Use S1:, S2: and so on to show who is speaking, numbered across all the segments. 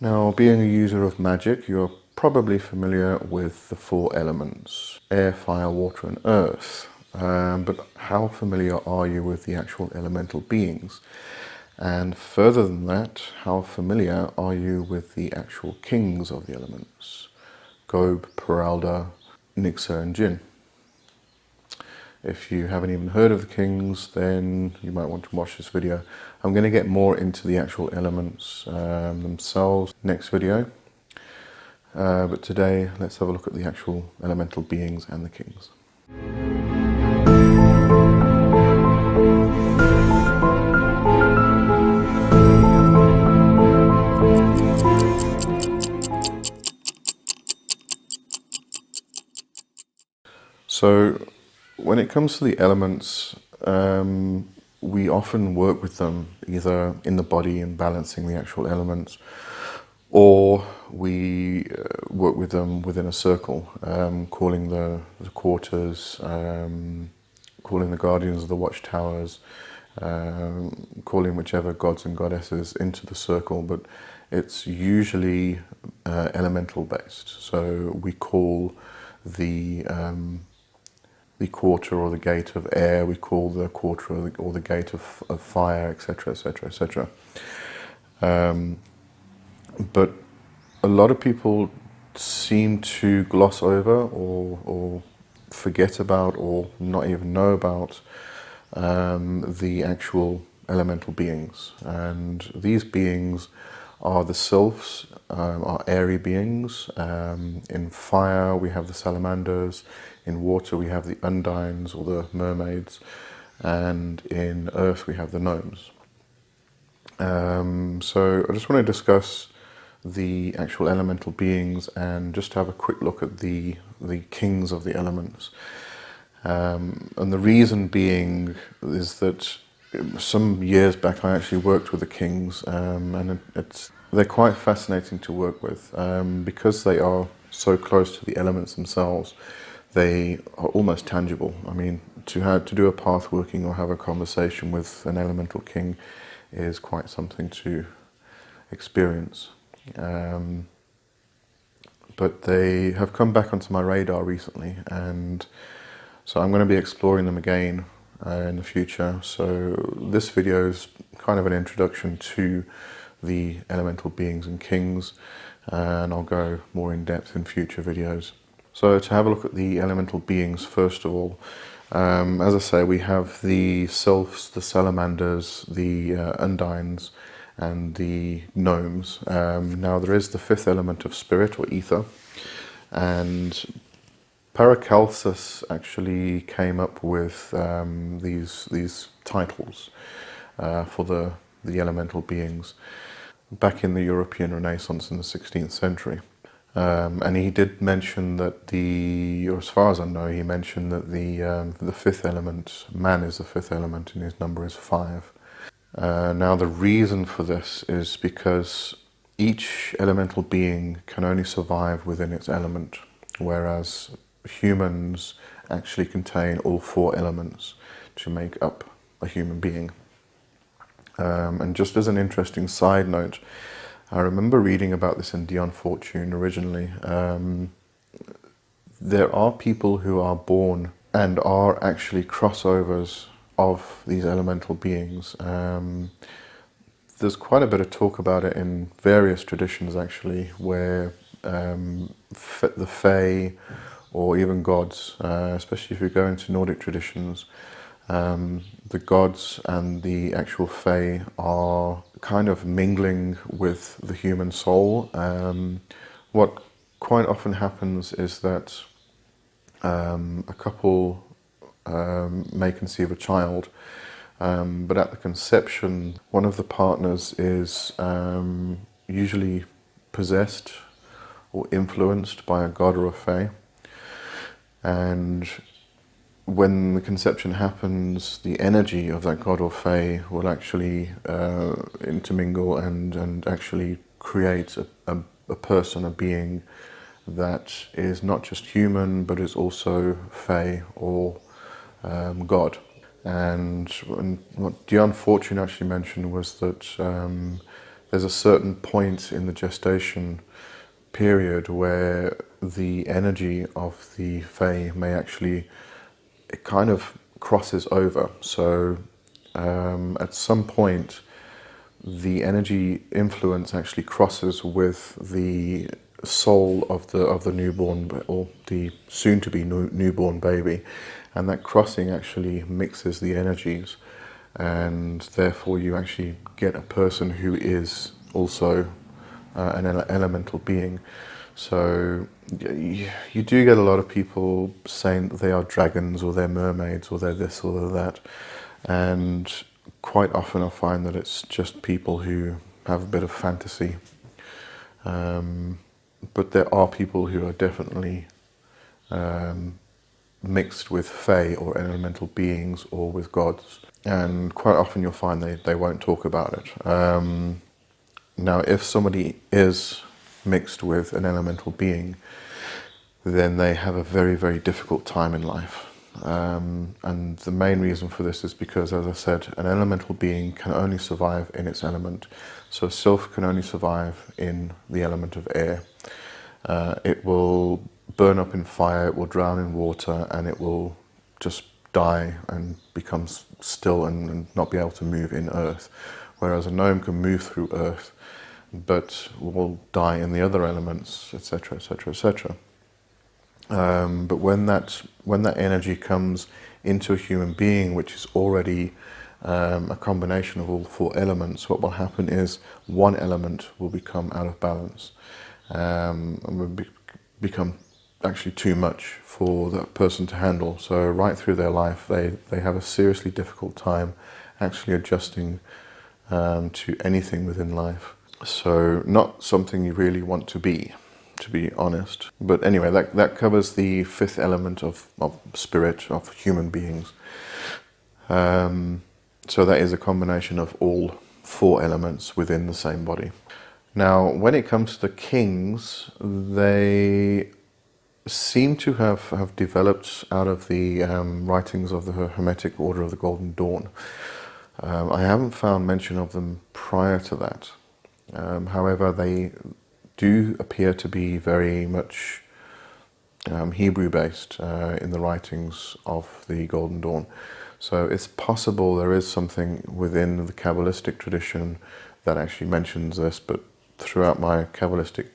S1: Now, being a user of magic, you're probably familiar with the four elements: air, fire, water and earth. But how familiar are you with the actual elemental beings? And further than that, how familiar are you with the actual kings of the elements? Gob, Peralda, Nixa and Jin. If you haven't even heard of the kings, then you might want to watch this video. I'm going to get more into the actual elements themselves next video. But today, let's have a look at the actual elemental beings and the kings. So, when it comes to the elements, we often work with them either in the body and balancing the actual elements, or we work with them within a circle, calling the quarters, calling the guardians of the watchtowers, calling whichever gods and goddesses into the circle, but it's usually elemental based. So we call the quarter or the gate of air, we call the quarter or the gate of fire, etc., etc., etc. But a lot of people seem to gloss over or forget about or not even know about the actual elemental beings. And these beings are the Silves, are airy beings. In fire we have the Salamanders, in water we have the Undynes or the mermaids, and in earth we have the gnomes. So I just want to discuss the actual elemental beings and just have a quick look at the kings of the elements. And the reason being is that some years back I actually worked with the kings, and they're quite fascinating to work with because they are so close to the elements themselves. They are almost tangible. I mean, to do a path working or have a conversation with an elemental king is quite something to experience. But they have come back onto my radar recently, and so I'm going to be exploring them again in the future. So this video is kind of an introduction to the elemental beings and kings, and I'll go more in depth in future videos. So to have a look at the elemental beings, first of all, as I say, we have the Silves, the Salamanders, the Undynes, and the gnomes. Now there is the fifth element of spirit or ether, and Paracelsus actually came up with these titles for the elemental beings back in the European Renaissance in the 16th century. And he did mention that or as far as I know, he mentioned that the fifth element, man is the fifth element, and his number is 5. Now the reason for this is because each elemental being can only survive within its element, whereas humans actually contain all 4 elements to make up a human being. And just as an interesting side note, I remember reading about this in Dion Fortune originally. There are people who are born and are actually crossovers of these elemental beings. There's quite a bit of talk about it in various traditions actually, where the Fae or even gods, especially if you go into Nordic traditions, the gods and the actual Fae are kind of mingling with the human soul. What quite often happens is that a couple may conceive a child, but at the conception, one of the partners is usually possessed or influenced by a god or a Fae. And when the conception happens, the energy of that god or Fae will actually intermingle and actually create a person, a being that is not just human, but is also Fae or God. And what Dion Fortune actually mentioned was that there's a certain point in the gestation period where the energy of the Fae may actually, it kind of crosses over. So at some point, the energy influence actually crosses with the soul of the newborn, or the soon-to-be newborn baby, and that crossing actually mixes the energies, and therefore you actually get a person who is also an elemental being. So you do get a lot of people saying that they are dragons, or they're mermaids, or they're this, or they're that, and quite often I find that it's just people who have a bit of fantasy. But there are people who are definitely mixed with Fae or elemental beings or with gods. And quite often you'll find they won't talk about it. Now, if somebody is mixed with an elemental being, then they have a very, very difficult time in life. And the main reason for this is because, as I said, an elemental being can only survive in its element. So a sylph can only survive in the element of air. It will burn up in fire, it will drown in water, and it will just die and become still and not be able to move in earth. Whereas a gnome can move through earth, but will die in the other elements, etc., etc., etc. But when that energy comes into a human being, which is already a combination of all four elements, what will happen is one element will become out of balance, and will become actually too much for that person to handle. So right through their life, they have a seriously difficult time actually adjusting to anything within life. So not something you really want to be honest. But anyway, that covers the fifth element of spirit, of human beings. So that is a combination of all four elements within the same body. Now, when it comes to the kings, they seem to have developed out of the writings of the Hermetic Order of the Golden Dawn. I haven't found mention of them prior to that. However, they do appear to be very much Hebrew-based in the writings of the Golden Dawn. So it's possible there is something within the Kabbalistic tradition that actually mentions this, but throughout my Kabbalistic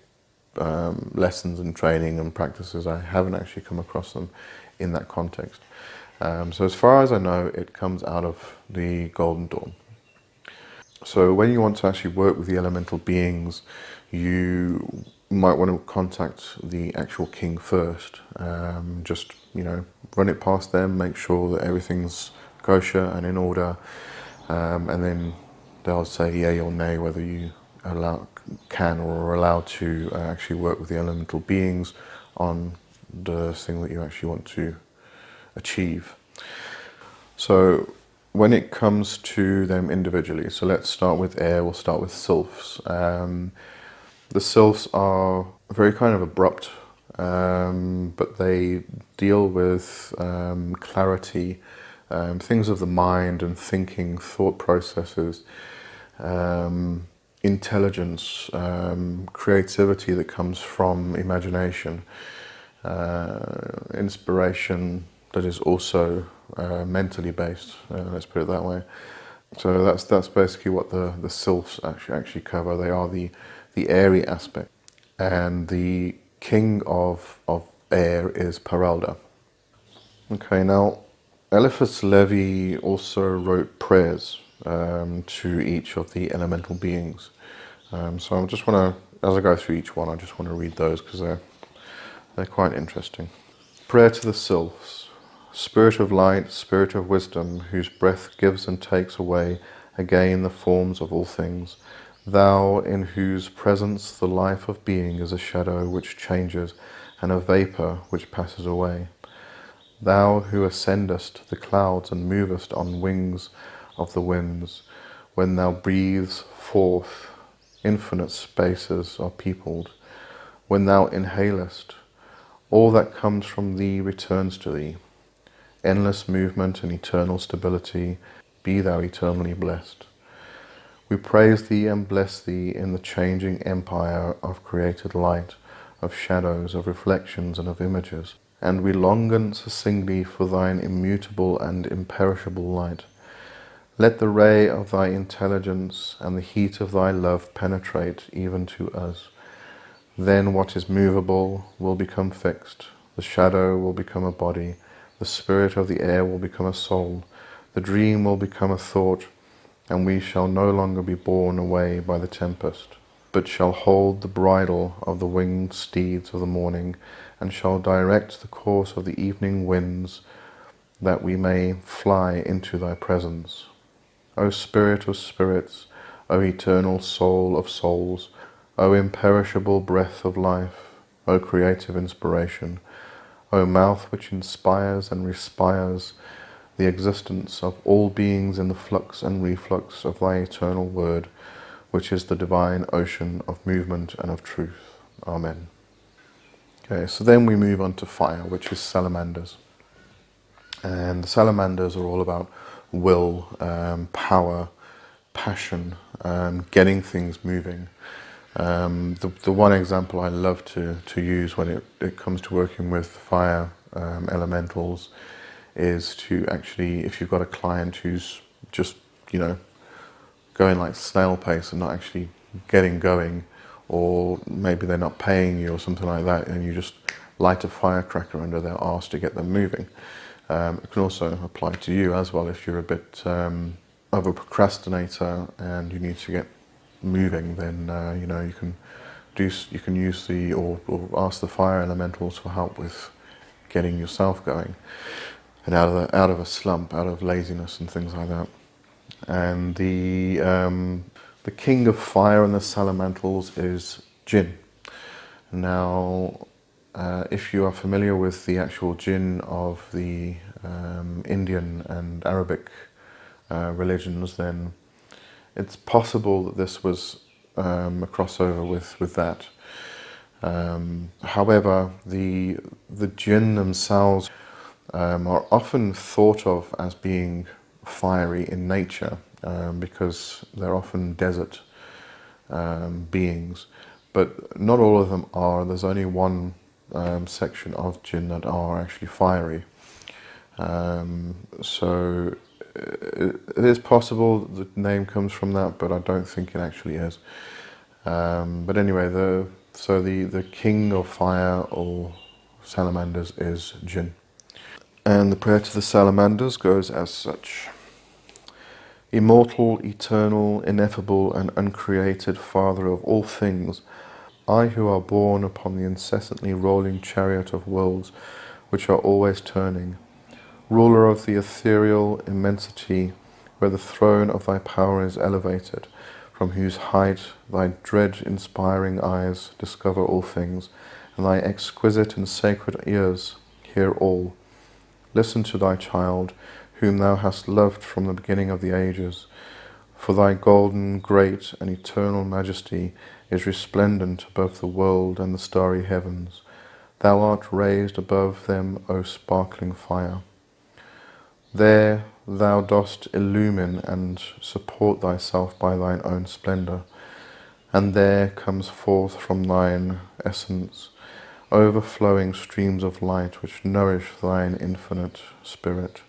S1: lessons and training and practices, I haven't actually come across them in that context. So as far as I know, it comes out of the Golden Dawn. So when you want to actually work with the elemental beings, you might want to contact the actual king first. Just, run it past them, make sure that everything's kosher and in order, and then they'll say yay or nay whether you can or are allowed to actually work with the elemental beings on the thing that you actually want to achieve. So when it comes to them individually, so let's start with air, we'll start with Silves. The Silves are very kind of abrupt, but they deal with clarity, things of the mind and thinking, thought processes, intelligence, creativity that comes from imagination, inspiration that is also mentally based, let's put it that way. So that's basically what the Silves actually cover. They are the airy aspect, and the king of air is Paralda. Okay, now Eliphas Levi also wrote prayers to each of the elemental beings. So I just want to, as I go through each one, I just want to read those because they're quite interesting. Prayer to the Silves. Spirit of light, spirit of wisdom, whose breath gives and takes away again the forms of all things, thou in whose presence the life of being is a shadow which changes and a vapour which passes away. Thou who ascendest the clouds and movest on wings of the winds, when thou breathes forth, infinite spaces are peopled. When thou inhalest, all that comes from thee returns to thee. Endless movement and eternal stability, be thou eternally blessed. We praise thee and bless thee in the changing empire of created light, of shadows, of reflections, and of images. And we long and sing thee for thine immutable and imperishable light. Let the ray of thy intelligence and the heat of thy love penetrate even to us. Then what is movable will become fixed, the shadow will become a body, the spirit of the air will become a soul, the dream will become a thought, and we shall no longer be borne away by the tempest, but shall hold the bridle of the winged steeds of the morning, and shall direct the course of the evening winds, that we may fly into thy presence. O Spirit of spirits, O eternal soul of souls, O imperishable breath of life, O creative inspiration, O mouth which inspires and respires the existence of all beings in the flux and reflux of thy eternal word, which is the divine ocean of movement and of truth. Amen. Okay, so then we move on to fire, which is salamanders. And the salamanders are all about will, power, passion, getting things moving. The one example I love to use when it comes to working with fire elementals is to actually, if you've got a client who's just, going like snail pace and not actually getting going, or maybe they're not paying you or something like that, and you just light a firecracker under their arse to get them moving. It can also apply to you as well if you're a bit of a procrastinator and you need to get moving. Then you can use the or ask the fire elementals for help with getting yourself going and out of a slump, out of laziness and things like that. And the king of fire and the salamentals is jinn. Now, if you are familiar with the actual jinn of the Indian and Arabic religions, then it's possible that this was a crossover with that. However, the jinn themselves are often thought of as being fiery in nature because they're often desert beings, but not all of them are. There's only one section of jinn that are actually fiery. So it is possible the name comes from that, but I don't think it actually is. But anyway, the king of fire or salamanders is jinn. And the prayer to the salamanders goes as such. Immortal, eternal, ineffable, and uncreated Father of all things, I who are born upon the incessantly rolling chariot of worlds which are always turning, ruler of the ethereal immensity where the throne of thy power is elevated, from whose height thy dread-inspiring eyes discover all things, and thy exquisite and sacred ears hear all. Listen to thy child, whom thou hast loved from the beginning of the ages, for thy golden, great, and eternal majesty is resplendent above the world and the starry heavens. Thou art raised above them, O sparkling fire. There thou dost illumine and support thyself by thine own splendour, and there comes forth from thine essence overflowing streams of light which nourish thine infinite spirit.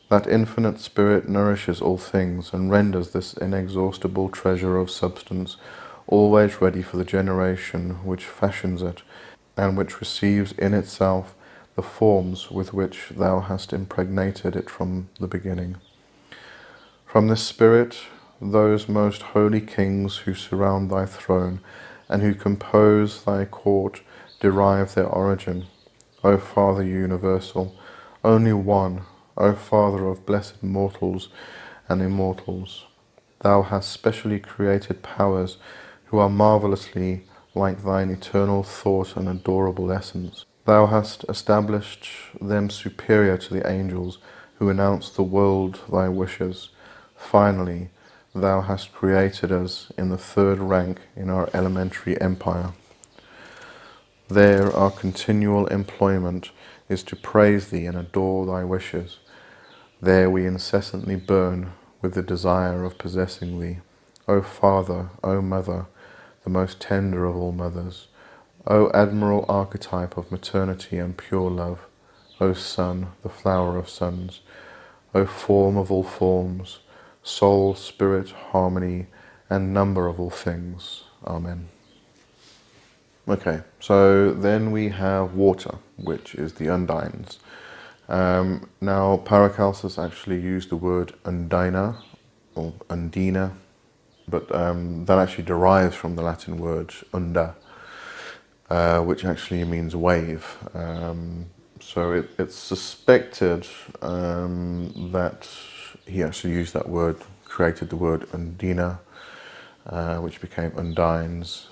S1: That infinite spirit nourishes all things and renders this inexhaustible treasure of substance always ready for the generation which fashions it and which receives in itself the forms with which thou hast impregnated it from the beginning. From this spirit, those most holy kings who surround thy throne and who compose thy court derive their origin. O Father universal, only one, O Father of blessed mortals and immortals, thou hast specially created powers who are marvellously like thine eternal thought and adorable essence. Thou hast established them superior to the angels who announce the world thy wishes. Finally, thou hast created us in the third rank in our elementary empire. There our continual employment is to praise thee and adore thy wishes. There we incessantly burn with the desire of possessing thee. O Father, O Mother, the most tender of all mothers, O admirable archetype of maternity and pure love, O Son, the flower of sons, O form of all forms, soul, spirit, harmony, and number of all things. Amen. Okay, so then we have water, which is the Undynes. Now, Paracelsus actually used the word undina, or undina, but that actually derives from the Latin word unda, which actually means wave. So it's suspected that he actually used that word, created the word undina, which became Undynes.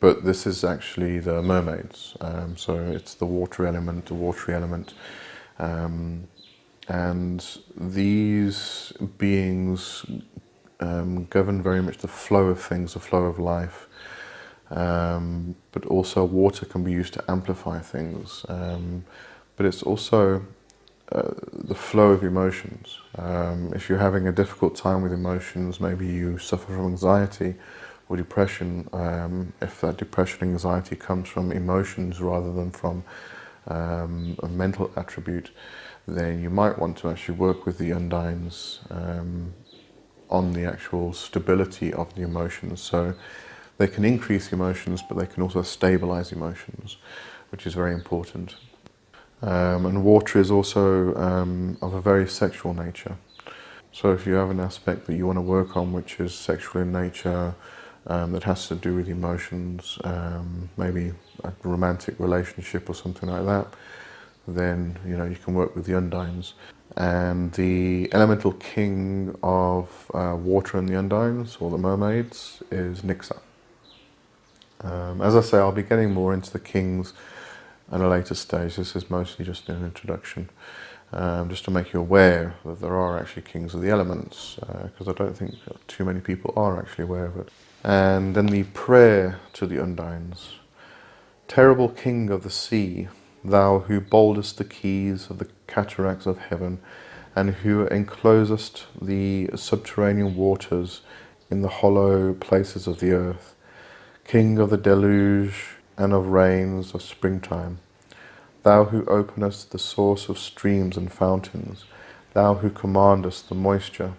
S1: But this is actually the mermaids. So it's the water element, the watery element. And these beings govern very much the flow of things, the flow of life. But also water can be used to amplify things. But it's also the flow of emotions. If you're having a difficult time with emotions, maybe you suffer from anxiety or depression, if that depression and anxiety comes from emotions rather than from a mental attribute, then you might want to actually work with the Undynes on the actual stability of the emotions. So they can increase emotions, but they can also stabilize emotions, which is very important. And water is also of a very sexual nature. So if you have an aspect that you want to work on which is sexual in nature, that has to do with emotions, maybe a romantic relationship or something like that, then you can work with the Undynes. And the elemental king of water and the Undynes, or the mermaids, is Nyxa. As I say, I'll be getting more into the kings at a later stage. This is mostly just an introduction, just to make you aware that there are actually kings of the elements, because I don't think too many people are actually aware of it. And then the prayer to the Undynes. Terrible king of the sea, thou who boldest the keys of the cataracts of heaven, and who enclosest the subterranean waters in the hollow places of the earth, King of the deluge and of rains of springtime, thou who openest the source of streams and fountains, thou who commandest the moisture,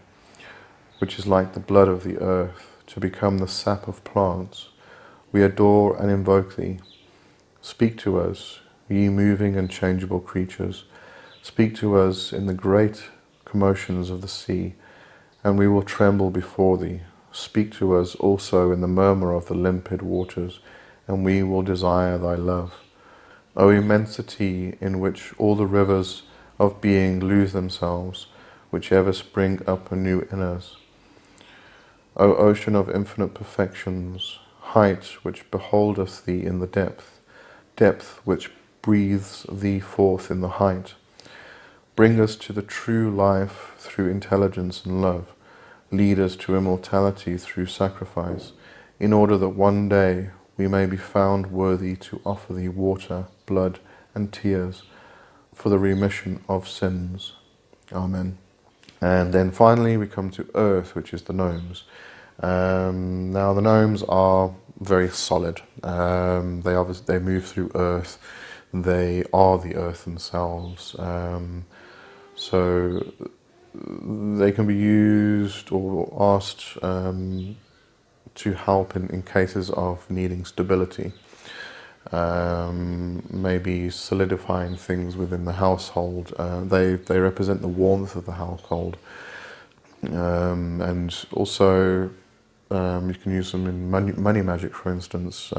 S1: which is like the blood of the earth, to become the sap of plants, we adore and invoke thee. Speak to us, ye moving and changeable creatures. Speak to us in the great commotions of the sea, and we will tremble before thee. Speak to us also in the murmur of the limpid waters, and we will desire thy love. O immensity in which all the rivers of being lose themselves, which ever spring up anew in us. O ocean of infinite perfections, height which beholdeth thee in the depth, depth which breathes thee forth in the height. Bring us to the true life through intelligence and love. Lead us to immortality through sacrifice, in order that one day we may be found worthy to offer thee water, blood, and tears for the remission of sins. Amen. And then finally we come to earth, which is the gnomes. Now the gnomes are very solid. They move through earth. They are the earth themselves. So they can be used or asked to help in cases of needing stability, maybe solidifying things within the household. They represent the warmth of the household, and also you can use them in money magic, for instance.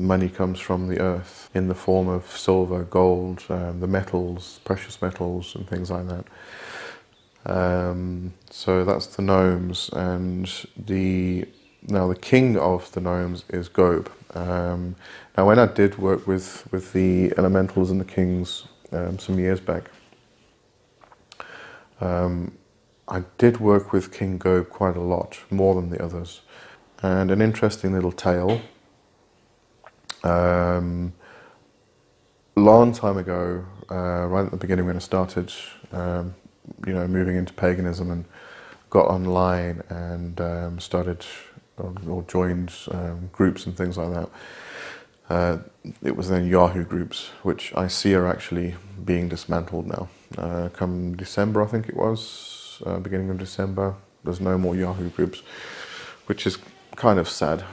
S1: Money comes from the earth in the form of silver, gold, the metals, precious metals, and things like that. So that's the gnomes, and the king of the gnomes is Gob. Now, when I did work with the elementals and the kings some years back, I did work with King Gob quite a lot, more than the others. And an interesting little tale. A long time ago, right at the beginning when I started moving into paganism and got online and started or joined groups and things like that. It was then Yahoo groups, which I see are actually being dismantled now. Come December, I think it was, beginning of December, there's no more Yahoo groups, which is kind of sad,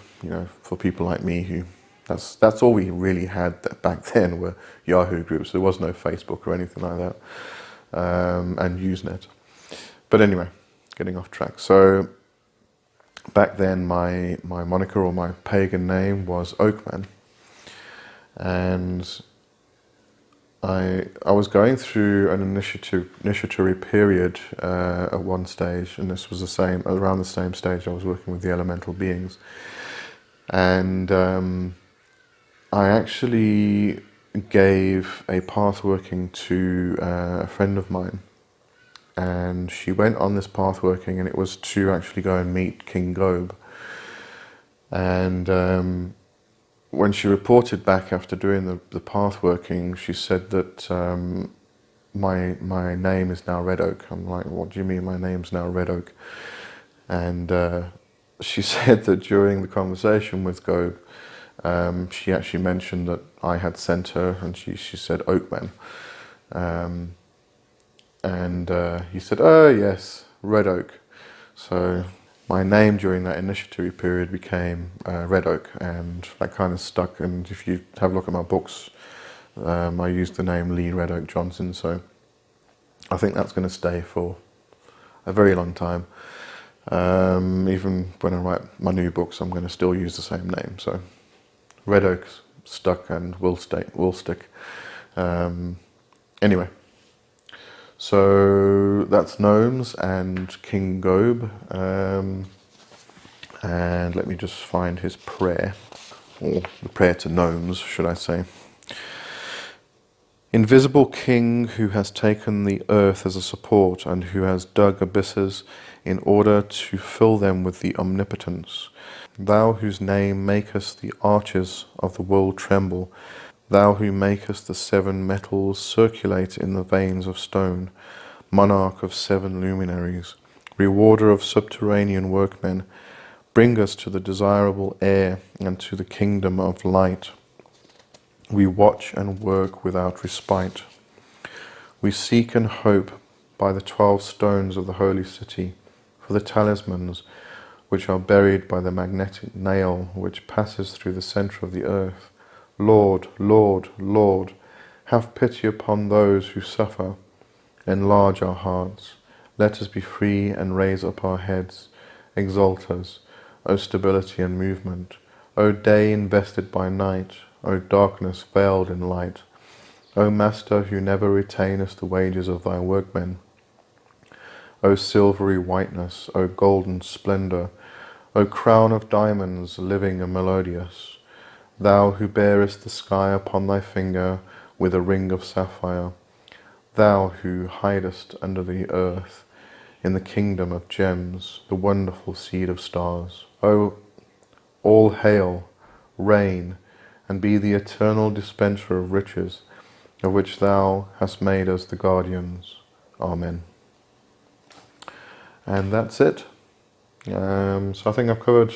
S1: for people like me who that's all we really had back then were Yahoo groups. There was no Facebook or anything like that, and Usenet. But anyway, getting off track. So back then, my moniker or my pagan name was Oakman, and I was going through an initiatory period at one stage, and this was around the same stage I was working with the elemental beings, and I actually gave a path working to a friend of mine, and she went on this path working, and it was to actually go and meet King Gob. And when she reported back after doing the path working, she said that my name is now Red Oak. I'm like, what do you mean my name's now Red Oak? And she said that during the conversation with Gob, she actually mentioned that I had sent her, and she said Oakman. And he said, oh yes, Red Oak. So my name during that initiatory period became Red Oak, and that kind of stuck. And if you have a look at my books, I used the name Lee Red Oak Johnson, so I think that's going to stay for a very long time. Even when I write my new books, I'm going to still use the same name. So Red Oak's stuck and will stick. Anyway, so that's Gnomes and King Gob. And let me just find his prayer, or the prayer to Gnomes, should I say. Invisible King, who has taken the earth as a support and who has dug abysses in order to fill them with the omnipotence, thou whose name makest the arches of the world tremble, thou who makest the seven metals circulate in the veins of stone, monarch of seven luminaries, rewarder of subterranean workmen, bring us to the desirable air and to the kingdom of light. We watch and work without respite. We seek and hope by the 12 stones of the holy city for the talismans which are buried by the magnetic nail which passes through the centre of the earth. Lord, Lord, Lord, have pity upon those who suffer. Enlarge our hearts. Let us be free and raise up our heads. Exalt us, O stability and movement, O day invested by night, O darkness veiled in light, O Master who never retainest the wages of thy workmen, O silvery whiteness, O golden splendour, O crown of diamonds, living and melodious, thou who bearest the sky upon thy finger with a ring of sapphire, thou who hidest under the earth in the kingdom of gems, the wonderful seed of stars, O all hail, reign, and be the eternal dispenser of riches, of which thou hast made us the guardians. Amen. And that's it. So I think I've covered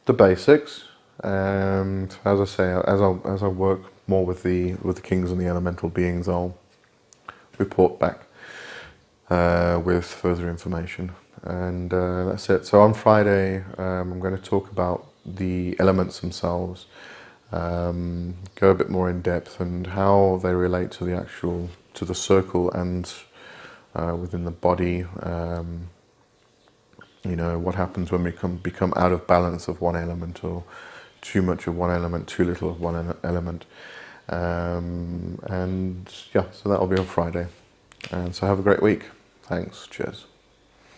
S1: the basics. And as I say, as I work more with the kings and the elemental beings, I'll report back with further information. And that's it. So on Friday, I'm going to talk about the elements themselves. Go a bit more in depth and how they relate to the circle and within the body. What happens when we become out of balance of one element, or too much of one element, too little of one element. And yeah, so that'll be on Friday. And so have a great week. Thanks. Cheers.